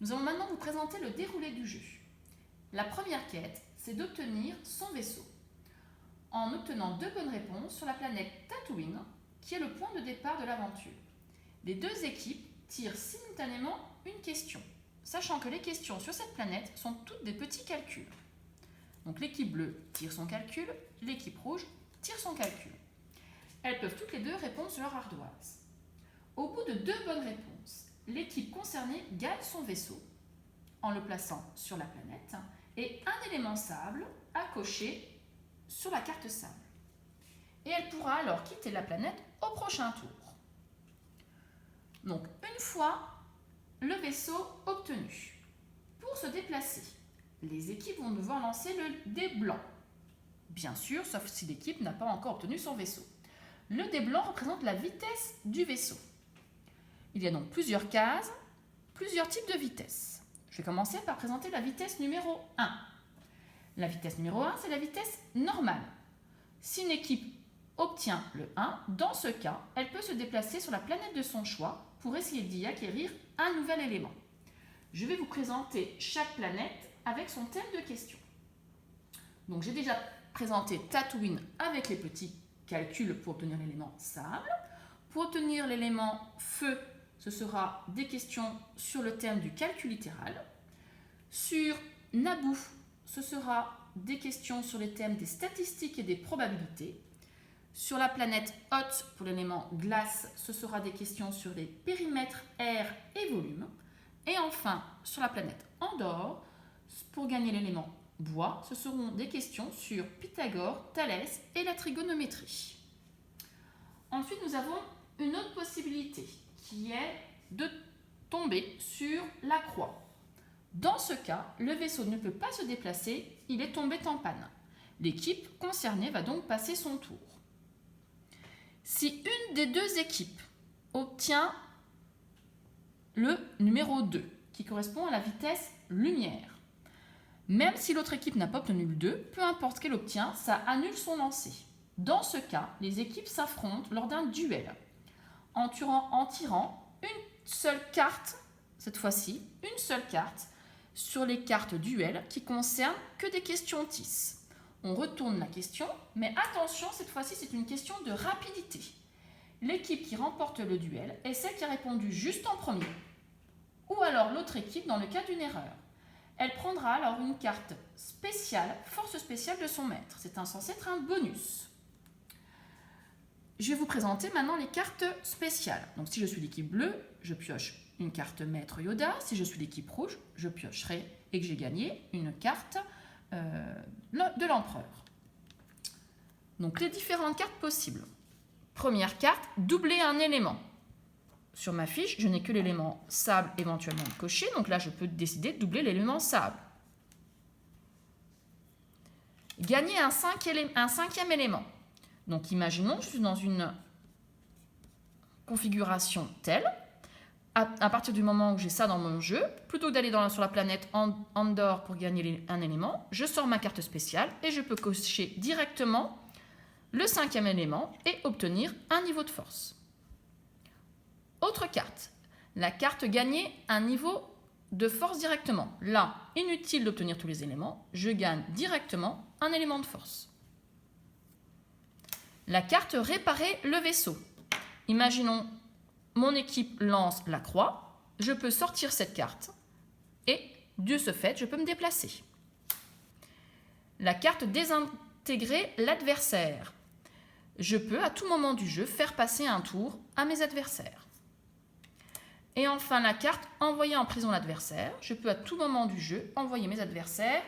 Nous allons maintenant vous présenter le déroulé du jeu. La première quête, c'est d'obtenir son vaisseau. En obtenant 2 bonnes réponses sur la planète Tatooine, qui est le point de départ de l'aventure. Les 2 équipes tirent simultanément une question, sachant que les questions sur cette planète sont toutes des petits calculs. Donc l'équipe bleue tire son calcul, l'équipe rouge tire son calcul. Elles peuvent toutes les 2 répondre sur leur ardoise. Au bout de 2 bonnes réponses, l'équipe concernée gagne son vaisseau en le plaçant sur la planète et un élément sable à cocher sur la carte sable. Et elle pourra alors quitter la planète au prochain tour. Donc, une fois le vaisseau obtenu, pour se déplacer, les équipes vont devoir lancer le dé blanc. Bien sûr, sauf si l'équipe n'a pas encore obtenu son vaisseau. Le dé blanc représente la vitesse du vaisseau. Il y a donc plusieurs cases, plusieurs types de vitesses. Je vais commencer par présenter la vitesse numéro 1. La vitesse numéro 1, c'est la vitesse normale. Si une équipe obtient le 1, dans ce cas, elle peut se déplacer sur la planète de son choix pour essayer d'y acquérir un nouvel élément. Je vais vous présenter chaque planète avec son thème de question. Donc j'ai déjà présenté Tatooine avec les petits calculs pour obtenir l'élément sable. Pour obtenir l'élément feu, ce sera des questions sur le thème du calcul littéral. Sur Naboo, ce sera des questions sur les thèmes des statistiques et des probabilités. Sur la planète Hoth, pour l'élément glace, ce sera des questions sur les périmètres, air et volume. Et enfin, sur la planète Andorre, pour gagner l'élément bois, ce seront des questions sur Pythagore, Thalès et la trigonométrie. Ensuite, nous avons une autre possibilité qui est de tomber sur la croix. Dans ce cas, le vaisseau ne peut pas se déplacer, il est tombé en panne. L'équipe concernée va donc passer son tour. Si une des 2 équipes obtient le numéro 2, qui correspond à la vitesse lumière, même si l'autre équipe n'a pas obtenu le 2, peu importe ce qu'elle obtient, ça annule son lancer. Dans ce cas, les équipes s'affrontent lors d'un duel, en tirant une seule carte, cette fois-ci, une seule carte, sur les cartes duel qui concernent que des questions TIS. On retourne la question, mais attention, cette fois-ci, c'est une question de rapidité. L'équipe qui remporte le duel est celle qui a répondu juste en premier, ou alors l'autre équipe dans le cas d'une erreur. Elle prendra alors une carte spéciale, force spéciale de son maître. C'est censé être un bonus. Je vais vous présenter maintenant les cartes spéciales. Donc si je suis l'équipe bleue, je pioche une carte maître Yoda. Si je suis l'équipe rouge, je piocherai et que j'ai gagné une carte de l'empereur. Donc les différentes cartes possibles. Première carte, doubler un élément. Sur ma fiche, je n'ai que l'élément sable éventuellement coché, donc là je peux décider de doubler l'élément sable. Gagner un 5e élément. Donc imaginons que je suis dans une configuration telle, à partir du moment où j'ai ça dans mon jeu, plutôt que d'aller sur la planète Andorre pour gagner un élément, je sors ma carte spéciale et je peux cocher directement le 5e élément et obtenir un niveau de force. Autre carte, la carte gagner un niveau de force directement. Là, inutile d'obtenir tous les éléments, je gagne directement un élément de force. La carte réparer le vaisseau. Imaginons mon équipe lance la croix, je peux sortir cette carte et de ce fait, je peux me déplacer. La carte désintégrer l'adversaire. Je peux à tout moment du jeu faire passer un tour à mes adversaires. Et enfin, la carte envoyer en prison l'adversaire. Je peux à tout moment du jeu envoyer mes adversaires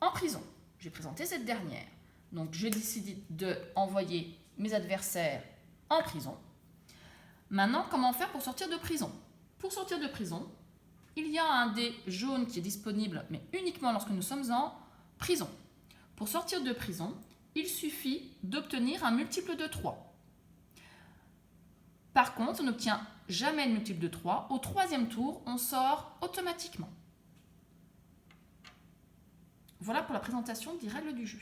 en prison. J'ai présenté cette dernière. Donc, j'ai décidé d'envoyer mes adversaires en prison. Maintenant, comment faire pour sortir de prison? Pour sortir de prison, il y a un dé jaune qui est disponible, mais uniquement lorsque nous sommes en prison. Pour sortir de prison, il suffit d'obtenir un multiple de 3. Par contre, on n'obtient jamais le multiple de 3. Au 3e tour, on sort automatiquement. Voilà pour la présentation des règles du jeu.